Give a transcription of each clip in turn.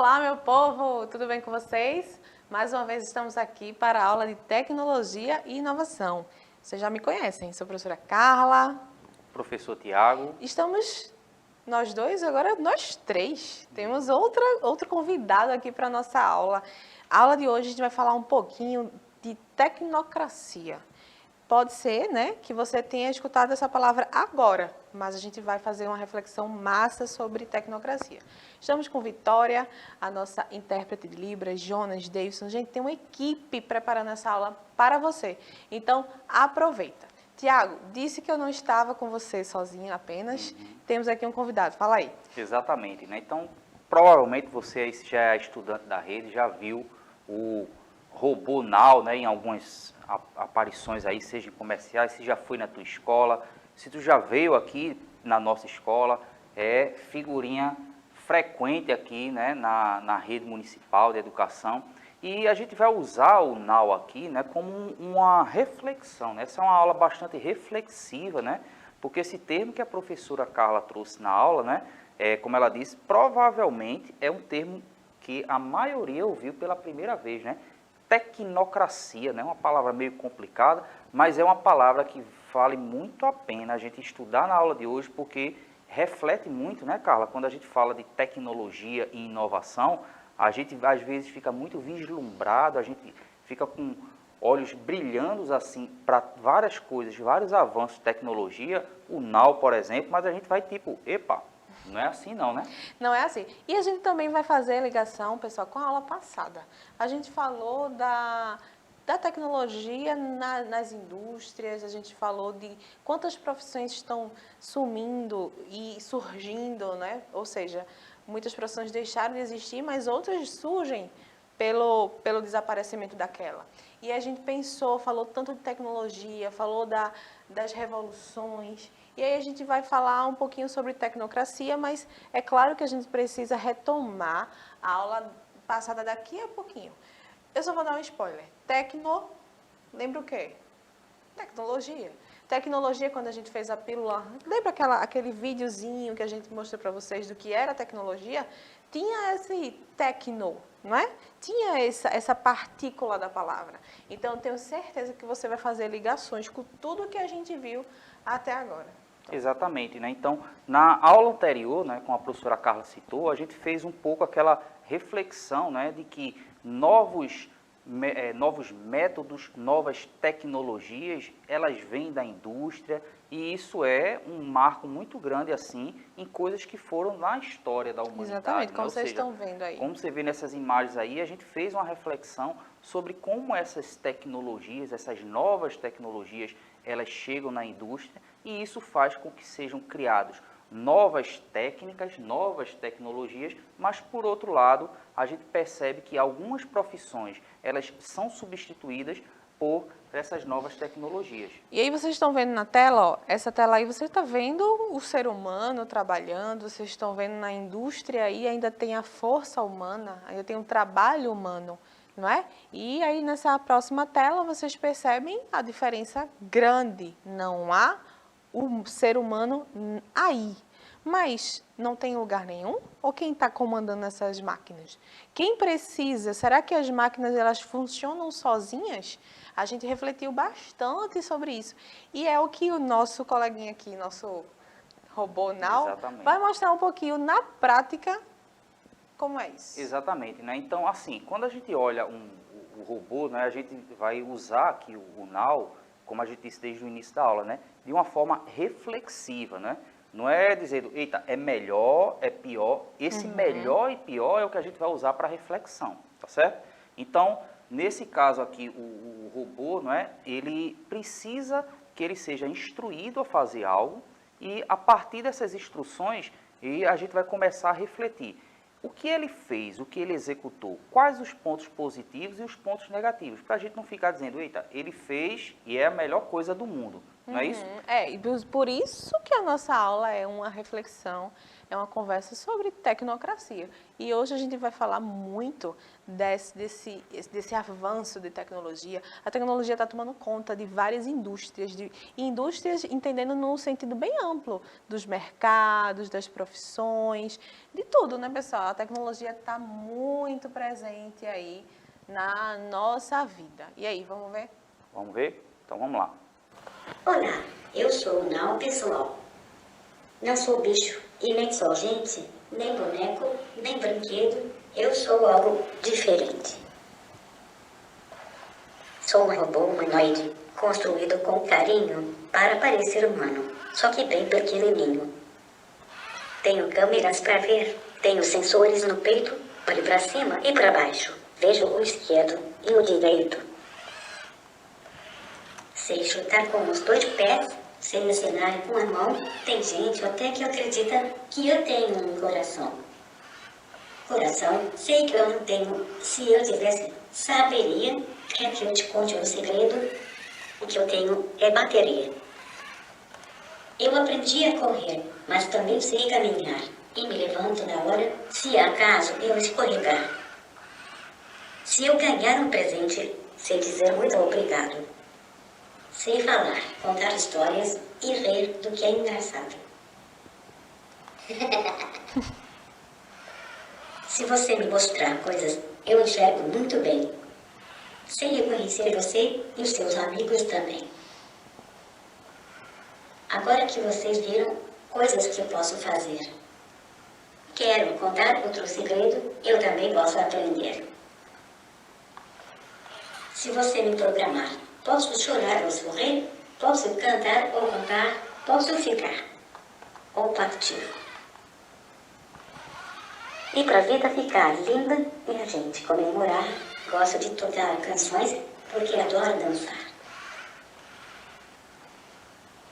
Olá, meu povo! Tudo bem com vocês? Mais uma vez estamos aqui para a aula de Tecnologia e Inovação. Vocês já me conhecem, sou a professora Carla. Professor Tiago. Estamos nós dois, agora nós três. Temos outro convidado aqui para a nossa aula. A aula de hoje a gente vai falar um pouquinho de tecnocracia. Pode ser, né, que você tenha escutado essa palavra agora, mas a gente vai fazer uma reflexão massa sobre tecnocracia. Estamos com Vitória, a nossa intérprete de Libras, Jonas, Davidson. Gente, tem uma equipe preparando essa aula para você. Então, aproveita. Tiago, disse que eu não estava com você sozinho apenas. Temos aqui um convidado. Fala aí. Exatamente, né? Então, provavelmente você já é estudante da rede, já viu o robô Now, né, em algumas aparições aí, seja em comerciais, se já foi na tua escola, se tu já veio aqui na nossa escola, é figurinha frequente aqui, né, na rede municipal de educação. E a gente vai usar o Now aqui, né, como uma reflexão, né? Essa é uma aula bastante reflexiva, né? Porque esse termo que a professora Carla trouxe na aula, né, como ela disse, provavelmente é um termo que a maioria ouviu pela primeira vez, né? Tecnocracia, né? Uma palavra meio complicada, mas é uma palavra que vale muito a pena a gente estudar na aula de hoje, porque reflete muito, né, Carla? Quando a gente fala de tecnologia e inovação, a gente às vezes fica muito vislumbrado, a gente fica com olhos brilhando assim para várias coisas, vários avanços de tecnologia, o Now, por exemplo, mas a gente vai tipo, epa, não é assim não, né? Não é assim. E a gente também vai fazer ligação, pessoal, com a aula passada. A gente falou da tecnologia nas indústrias, a gente falou de quantas profissões estão sumindo e surgindo, né? Ou seja, muitas profissões deixaram de existir, mas outras surgem pelo desaparecimento daquela. E a gente pensou, falou tanto de tecnologia, falou das revoluções. E aí a gente vai falar um pouquinho sobre tecnocracia, mas é claro que a gente precisa retomar a aula passada daqui a pouquinho. Eu só vou dar um spoiler. Lembra o quê? Tecnologia. Tecnologia, quando a gente fez a pílula, lembra aquele videozinho que a gente mostrou para vocês do que era tecnologia? Tinha esse tecno, não é? Tinha essa partícula da palavra. Então, eu tenho certeza que você vai fazer ligações com tudo que a gente viu até agora. Exatamente, né? Então, na aula anterior, né, como a professora Carla citou, a gente fez um pouco aquela reflexão, né, de que novos métodos, novas tecnologias, elas vêm da indústria e isso é um marco muito grande, assim, em coisas que foram na história da humanidade. Exatamente, né? como Ou vocês seja, estão vendo aí. como você vê nessas imagens aí, a gente fez uma reflexão sobre como essas tecnologias, essas novas tecnologias, elas chegam na indústria e isso faz com que sejam criados novas técnicas, novas tecnologias, mas por outro lado, a gente percebe que algumas profissões, elas são substituídas por essas novas tecnologias. E aí vocês estão vendo na tela, ó, essa tela aí você está vendo o ser humano trabalhando, vocês estão vendo na indústria aí ainda tem a força humana, ainda tem um trabalho humano, não é? E aí nessa próxima tela vocês percebem a diferença grande, não há o ser humano aí. Mas não tem lugar nenhum? Ou quem está comandando essas máquinas? Quem precisa? Será que as máquinas elas funcionam sozinhas? A gente refletiu bastante sobre isso. E é o que o nosso coleguinha aqui, nosso robô Now, Exatamente. vai mostrar um pouquinho na prática como é isso. Exatamente, né? Então, assim, quando a gente olha o robô, né, a gente vai usar aqui o Now, como a gente disse desde o início da aula, né, de uma forma reflexiva, né? Não é dizendo, eita, é melhor, é pior. Esse melhor e pior é o que a gente vai usar para reflexão, tá certo? Então, nesse caso aqui, o robô, não é? Ele precisa que ele seja instruído a fazer algo e a partir dessas instruções, a gente vai começar a refletir. O que ele fez, o que ele executou, quais os pontos positivos e os pontos negativos, para a gente não ficar dizendo, eita, ele fez e é a melhor coisa do mundo. não é isso? E por isso que a nossa aula é uma reflexão, é uma conversa sobre tecnocracia. E hoje a gente vai falar muito desse avanço de tecnologia. A tecnologia está tomando conta de várias indústrias, e indústrias entendendo no sentido bem amplo, dos mercados, das profissões, de tudo, né, pessoal? A tecnologia está muito presente aí na nossa vida. E aí, vamos ver? Vamos ver? Então vamos lá. Olá, eu sou o Nau Pessoal. Não sou bicho e nem sou gente, nem boneco, nem brinquedo. Eu sou algo diferente. Sou um robô humanoide construído com carinho para parecer humano, só que bem pequenininho. Tenho câmeras para ver, tenho sensores no peito, olho para cima e para baixo. Vejo o esquerdo e o direito. Sei chutar com os 2 pés, sei acenar com a mão. Tem gente até que acredita que eu tenho um coração. Coração, sei que eu não tenho. Se eu tivesse, saberia. Quer que eu te conte um segredo? O que eu tenho é bateria. Eu aprendi a correr, mas também sei caminhar. E me levanto na hora, se acaso eu escorregar. Se eu ganhar um presente, sei dizer muito obrigado. Sei falar, contar histórias e rir do que é engraçado. Se você me mostrar coisas, eu enxergo muito bem. Sei reconhecer você e os seus amigos também. Agora que vocês viram coisas que eu posso fazer, quero contar outro segredo, eu também posso aprender. Se você me programar, posso chorar ou sorrir, posso cantar ou contar, posso ficar ou partir. E para a vida ficar linda e a gente comemorar, gosto de tocar canções porque adoro dançar.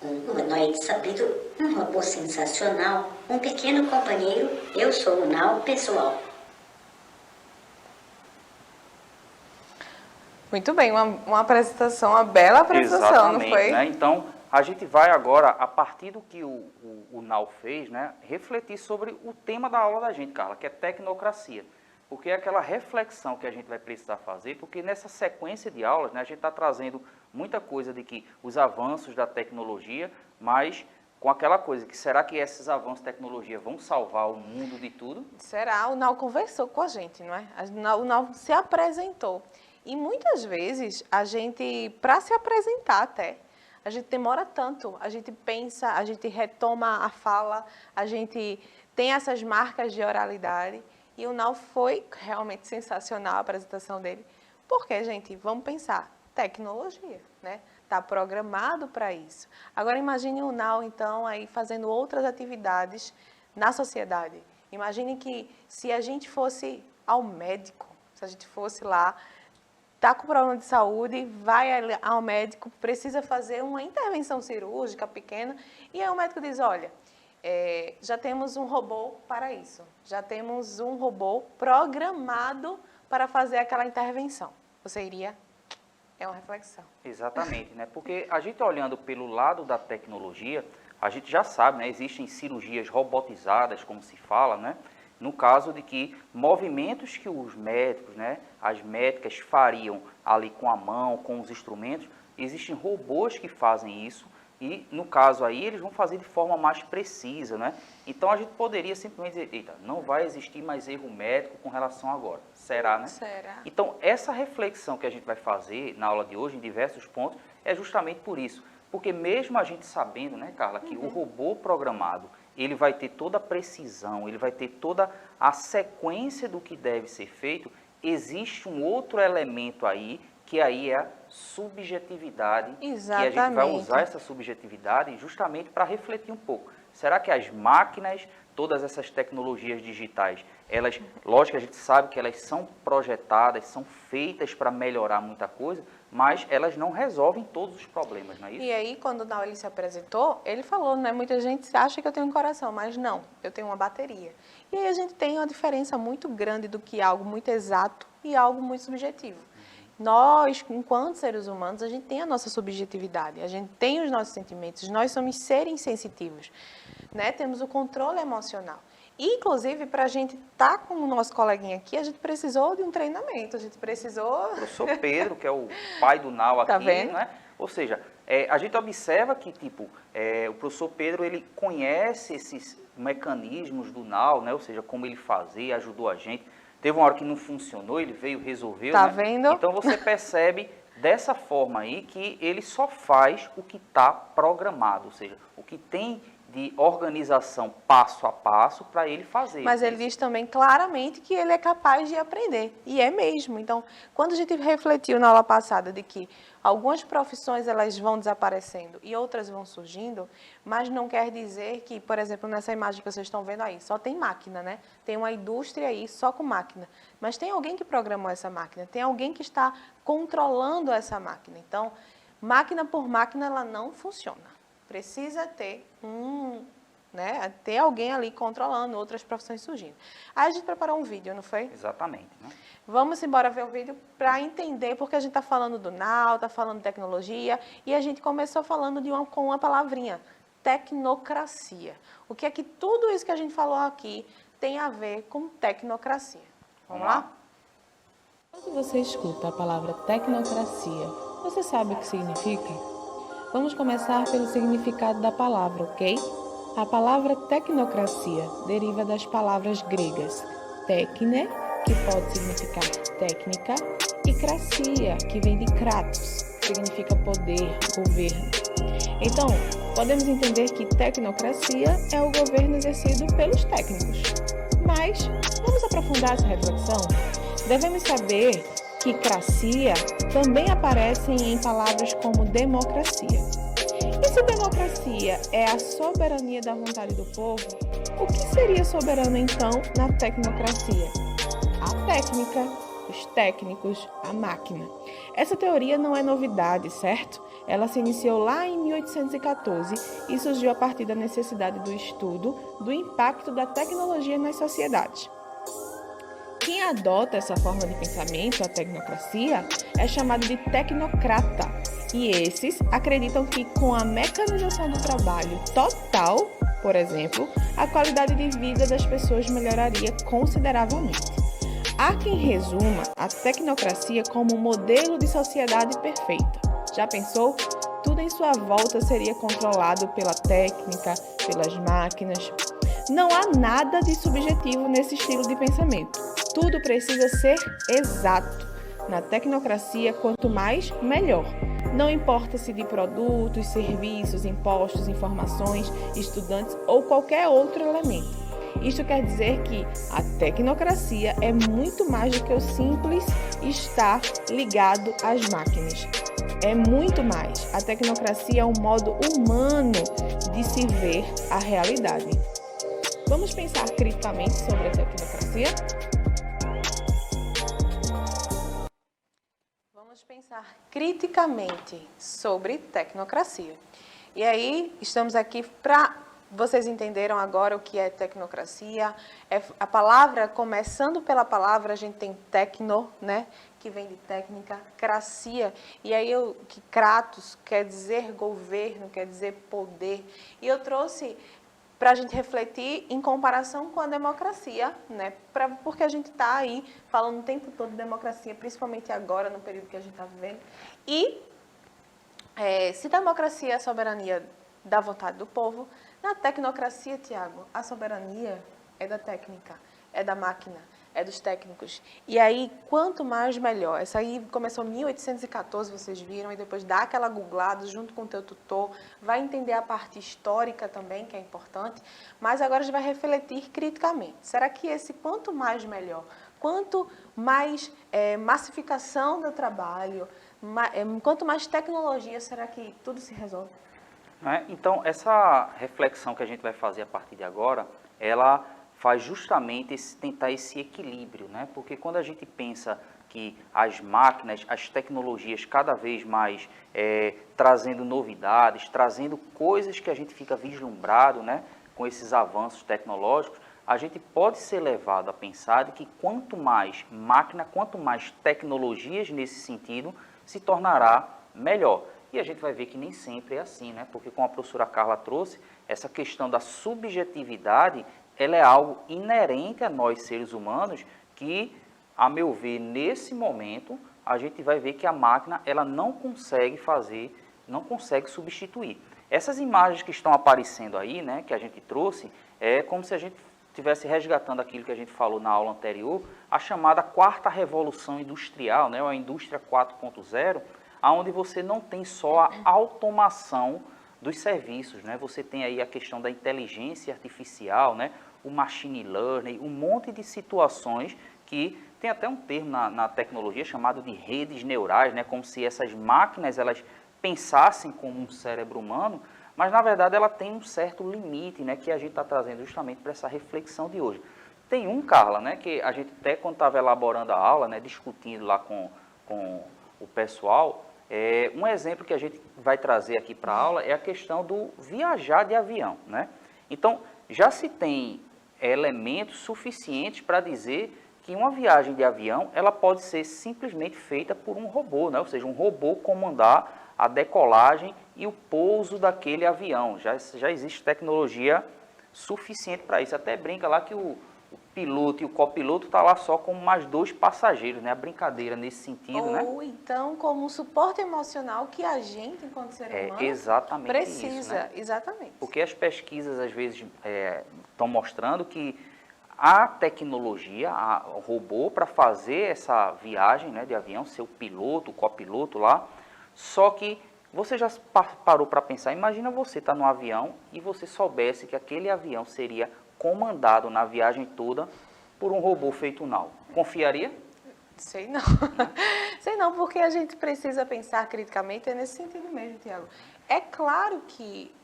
Um humanoide sabido, um robô sensacional, um pequeno companheiro, eu sou o Nau Pessoal. Muito bem, uma apresentação, uma bela apresentação, Exatamente, não foi? né? Então, a gente vai agora, a partir do que o Nau fez, né, refletir sobre o tema da aula da gente, Carla, que é tecnocracia. Porque é aquela reflexão que a gente vai precisar fazer, porque nessa sequência de aulas, né, a gente está trazendo muita coisa de que os avanços da tecnologia, mas com aquela coisa que será que esses avanços de tecnologia vão salvar o mundo de tudo? Será? O Nau conversou com a gente, não é? O Nau se apresentou. E muitas vezes a gente, para se apresentar até, a gente demora tanto, a gente pensa, a gente retoma a fala, a gente tem essas marcas de oralidade. E o Nau foi realmente sensacional a apresentação dele. Porque, gente, vamos pensar, tecnologia, né? Está programado para isso. Agora imagine o Nau, então, aí fazendo outras atividades na sociedade. Imagine que se a gente fosse ao médico, se a gente fosse lá, está com problema de saúde, vai ao médico, precisa fazer uma intervenção cirúrgica pequena, e aí o médico diz, olha, já temos um robô para isso, já temos um robô programado para fazer aquela intervenção. Você iria? É uma reflexão. Exatamente, né? Porque a gente olhando pelo lado da tecnologia, a gente já sabe, né? Existem cirurgias robotizadas, como se fala, né? No caso de que movimentos que os médicos, né, as médicas fariam ali com a mão, com os instrumentos, existem robôs que fazem isso e, no caso aí, eles vão fazer de forma mais precisa, né? Então, a gente poderia simplesmente dizer, eita, não vai existir mais erro médico com relação agora. Será, né? Será? Então, essa reflexão que a gente vai fazer na aula de hoje, em diversos pontos, é justamente por isso. Porque mesmo a gente sabendo, né, Carla, que o robô programado, ele vai ter toda a precisão, ele vai ter toda a sequência do que deve ser feito, existe um outro elemento aí, que aí é a subjetividade. Exatamente. E a gente vai usar essa subjetividade justamente para refletir um pouco. Será que as máquinas, todas essas tecnologias digitais, elas, lógico que a gente sabe que elas são projetadas, são feitas para melhorar muita coisa, mas elas não resolvem todos os problemas, não é isso? E aí, quando o Nau ele se apresentou, ele falou, né? Muita gente acha que eu tenho um coração, mas não, eu tenho uma bateria. E aí a gente tem uma diferença muito grande do que algo muito exato e algo muito subjetivo. Nós, enquanto seres humanos, a gente tem a nossa subjetividade, a gente tem os nossos sentimentos, nós somos seres sensitivos, né? Temos o controle emocional. E, inclusive, para a gente estar com o nosso coleguinha aqui, a gente precisou de um treinamento, a gente precisou... O professor Pedro, que é o pai do Nau aqui, Tá vendo? né? Ou seja, a gente observa que, tipo, o professor Pedro, ele conhece esses mecanismos do Nau, né? Ou seja, como ele fazia, ajudou a gente. Teve uma hora que não funcionou, ele veio, resolveu, Tá né? vendo? Então, você percebe dessa forma aí que ele só faz o que está programado, ou seja, o que tem de organização passo a passo para ele fazer. Mas ele diz também claramente que ele é capaz de aprender, e é mesmo. Então, quando a gente refletiu na aula passada de que algumas profissões elas vão desaparecendo e outras vão surgindo, mas não quer dizer que, por exemplo, nessa imagem que vocês estão vendo aí, só tem máquina, né? Tem uma indústria aí só com máquina, mas tem alguém que programou essa máquina, tem alguém que está controlando essa máquina. Então, máquina por máquina, ela não funciona. Precisa ter ter alguém ali controlando, outras profissões surgindo. Aí a gente preparou um vídeo, não foi? Exatamente, né? Vamos embora ver o vídeo para entender, porque a gente está falando do Nau, está falando de tecnologia, e a gente começou falando com uma palavrinha, tecnocracia. O que é que tudo isso que a gente falou aqui tem a ver com tecnocracia? Vamos lá? Quando você escuta a palavra tecnocracia, você sabe o que significa? Vamos começar pelo significado da palavra, ok? A palavra tecnocracia deriva das palavras gregas tekne, que pode significar técnica, e krasia, que vem de kratos, que significa poder, governo. Então, podemos entender que tecnocracia é o governo exercido pelos técnicos. Mas, vamos aprofundar essa reflexão? Devemos saber que cracia também aparecem em palavras como democracia. E se democracia é a soberania da vontade do povo, o que seria soberano então na tecnocracia? A técnica, os técnicos, a máquina. Essa teoria não é novidade, certo? Ela se iniciou lá em 1814 e surgiu a partir da necessidade do estudo do impacto da tecnologia nas sociedades. Quem adota essa forma de pensamento, a tecnocracia, é chamado de tecnocrata. E esses acreditam que com a mecanização do trabalho total, por exemplo, a qualidade de vida das pessoas melhoraria consideravelmente. Há quem resuma a tecnocracia como um modelo de sociedade perfeita. Já pensou? Tudo em sua volta seria controlado pela técnica, pelas máquinas. Não há nada de subjetivo nesse estilo de pensamento. Tudo precisa ser exato. Na tecnocracia, quanto mais, melhor. Não importa se de produtos, serviços, impostos, informações, estudantes ou qualquer outro elemento. Isto quer dizer que a tecnocracia é muito mais do que o simples estar ligado às máquinas. É muito mais. A tecnocracia é um modo humano de se ver a realidade. Vamos pensar criticamente sobre a tecnocracia? Vamos pensar criticamente sobre tecnocracia. E aí, estamos aqui para... Vocês entenderam agora o que é tecnocracia? A palavra, começando pela palavra, a gente tem tecno, né? Que vem de técnica, cracia. E aí, que kratos quer dizer governo, quer dizer poder. E eu trouxe para a gente refletir em comparação com a democracia, né? Porque a gente está aí falando o tempo todo de democracia, principalmente agora, no período que a gente está vivendo. E se democracia é a soberania da vontade do povo, na tecnocracia, Tiago, a soberania é da técnica, é da máquina, é dos técnicos. E aí, quanto mais, melhor. Essa aí começou em 1814, vocês viram, e depois dá aquela googlada junto com o teu tutor, vai entender a parte histórica também, que é importante, mas agora a gente vai refletir criticamente. Será que esse quanto mais, melhor? Quanto mais massificação do trabalho, quanto mais tecnologia, será que tudo se resolve? Então, essa reflexão que a gente vai fazer a partir de agora, ela faz justamente tentar esse equilíbrio, né? Porque quando a gente pensa que as máquinas, as tecnologias cada vez mais trazendo novidades, trazendo coisas que a gente fica vislumbrado, né? Com esses avanços tecnológicos, a gente pode ser levado a pensar de que quanto mais máquina, quanto mais tecnologias nesse sentido, se tornará melhor. E a gente vai ver que nem sempre é assim, né? Porque como a professora Carla trouxe, essa questão da subjetividade, ela é algo inerente a nós seres humanos que, a meu ver, nesse momento, a gente vai ver que a máquina ela não consegue fazer, não consegue substituir. Essas imagens que estão aparecendo aí, né, que a gente trouxe, é como se a gente estivesse resgatando aquilo que a gente falou na aula anterior, a chamada quarta revolução industrial, né, a indústria 4.0, onde você não tem só a automação dos serviços, né, você tem aí a questão da inteligência artificial, né, o machine learning, um monte de situações que tem até um termo na tecnologia chamado de redes neurais, né, como se essas máquinas elas pensassem como um cérebro humano, mas na verdade ela tem um certo limite, né, que a gente está trazendo justamente para essa reflexão de hoje. Tem um, Carla, né, que a gente até quando estava elaborando a aula, né, discutindo lá com o pessoal, um exemplo que a gente vai trazer aqui para a aula é a questão do viajar de avião, né? Então, já se tem elementos suficientes para dizer que uma viagem de avião ela pode ser simplesmente feita por um robô, né? Ou seja, um robô comandar a decolagem e o pouso daquele avião. Já existe tecnologia suficiente para isso. Até brinca lá que o piloto e o copiloto tá lá só como mais 2 passageiros, né? A brincadeira nesse sentido, né? Ou então como um suporte emocional que a gente, enquanto ser humano, exatamente precisa. isso, né? Exatamente. Porque as pesquisas, às vezes, estão mostrando que a tecnologia, o robô, para fazer essa viagem, né, de avião, ser o piloto, o copiloto lá, só que você já parou para pensar, imagina você estar num avião e você soubesse que aquele avião seria comandado na viagem toda por um robô feito now. Confiaria? Sei não. Sei não, porque a gente precisa pensar criticamente, é nesse sentido mesmo, Tiago. É claro que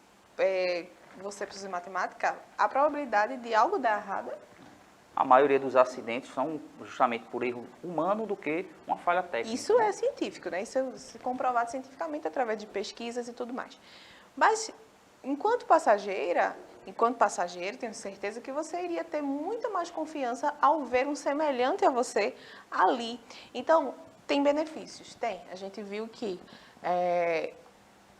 você precisa de matemática, a probabilidade de algo dar errado A maioria dos acidentes são justamente por erro humano do que uma falha técnica. Isso é científico, né? Isso é comprovado cientificamente através de pesquisas e tudo mais. Mas, enquanto passageiro, tenho certeza que você iria ter muita mais confiança ao ver um semelhante a você ali. Então, tem benefícios? Tem. A gente viu que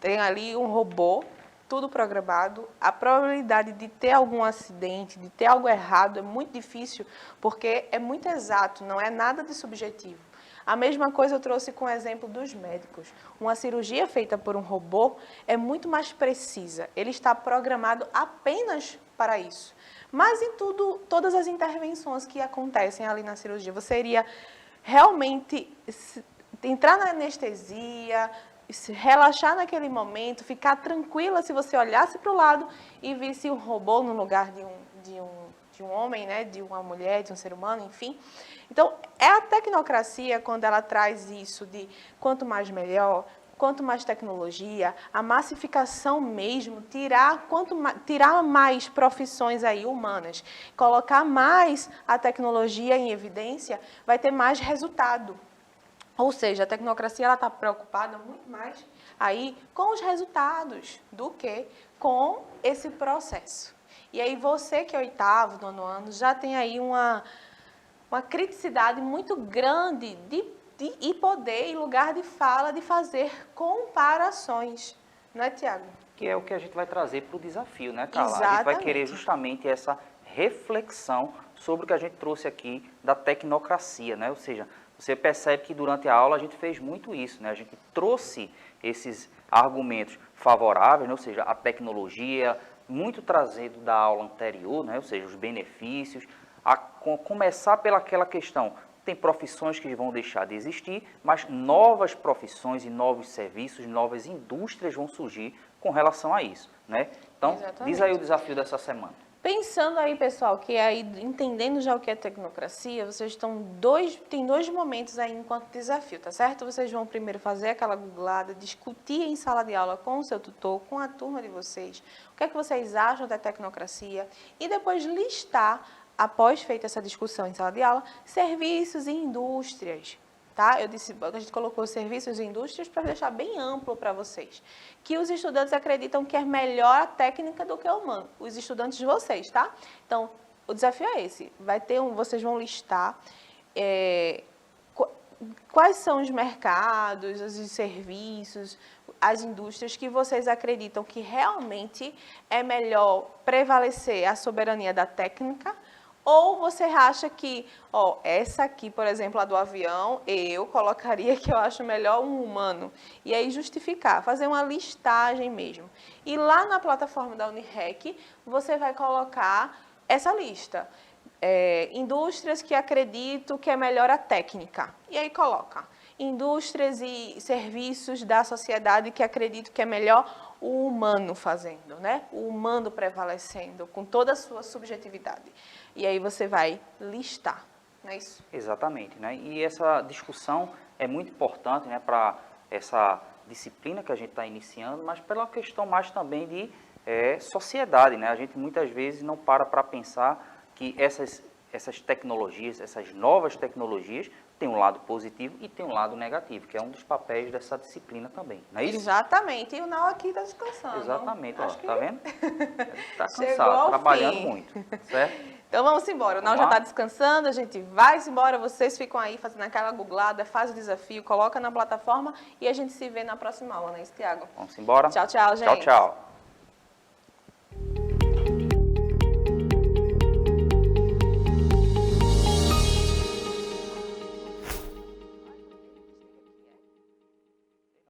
tem ali um robô, tudo programado, a probabilidade de ter algum acidente, de ter algo errado é muito difícil, porque é muito exato, não é nada de subjetivo. A mesma coisa eu trouxe com o exemplo dos médicos. Uma cirurgia feita por um robô é muito mais precisa, ele está programado apenas para isso. Mas em todas as intervenções que acontecem ali na cirurgia, você iria realmente entrar na anestesia, se relaxar naquele momento, ficar tranquila se você olhasse para o lado e visse um robô no lugar de um homem, né, de uma mulher, de um ser humano, enfim. Então, é a tecnocracia quando ela traz isso de quanto mais melhor, quanto mais tecnologia, a massificação mesmo, tirar mais profissões aí humanas, colocar mais a tecnologia em evidência, vai ter mais resultado. Ou seja, a tecnocracia está preocupada muito mais aí com os resultados do que com esse processo. E aí você que é 8º, 9º ano, já tem aí uma criticidade muito grande e poder e lugar de fala de fazer comparações. Não é, Tiago? Que é o que a gente vai trazer para o desafio, né, Carla? Exatamente. A gente vai querer justamente essa reflexão sobre o que a gente trouxe aqui da tecnocracia, né? Ou seja, você percebe que durante a aula a gente fez muito isso, né? A gente trouxe esses argumentos favoráveis, né? Ou seja, a tecnologia, muito trazido da aula anterior, né? Ou seja, os benefícios, começar pelaquela questão, tem profissões que vão deixar de existir, mas novas profissões e novos serviços, novas indústrias vão surgir com relação a isso, né? Então, Exatamente. Diz aí o desafio dessa semana. Pensando aí, pessoal, que aí, entendendo já o que é tecnocracia, vocês tem 2 momentos aí enquanto desafio, tá certo? Vocês vão primeiro fazer aquela googlada, discutir em sala de aula com o seu tutor, com a turma de vocês, o que é que vocês acham da tecnocracia, e depois listar, após feita essa discussão em sala de aula, serviços e indústrias. Tá? A gente colocou serviços e indústrias para deixar bem amplo para vocês. Que os estudantes acreditam que é melhor a técnica do que o humano. Os estudantes de vocês, tá? Então, o desafio é esse. Vocês vão listar quais são os mercados, os serviços, as indústrias que vocês acreditam que realmente é melhor prevalecer a soberania da técnica, ou você acha que, essa aqui, por exemplo, a do avião, eu colocaria que eu acho melhor um humano. E aí justificar, fazer uma listagem mesmo. E lá na plataforma da Unirec, você vai colocar essa lista. Indústrias que acredito que é melhor a técnica. E aí coloca indústrias e serviços da sociedade que acredito que é melhor o humano fazendo, né? O humano prevalecendo, com toda a sua subjetividade. E aí você vai listar, não é isso? Exatamente, né? E essa discussão é muito importante, né, para essa disciplina que a gente está iniciando, mas pela questão mais também de sociedade, né? A gente muitas vezes não para pensar que essas tecnologias, essas novas tecnologias, tem um lado positivo e tem um lado negativo, que é um dos papéis dessa disciplina também, não é isso? Exatamente, e o Nau aqui está descansando. Exatamente, ó, tá vendo? Está Chegou cansado, ao trabalhando fim. muito, certo? Então vamos embora, o Nau já está descansando, a gente vai embora, vocês ficam aí fazendo aquela googlada, faz o desafio, coloca na plataforma e a gente se vê na próxima aula, não é isso, Tiago? Vamos embora? Tchau, tchau, gente. Tchau, tchau.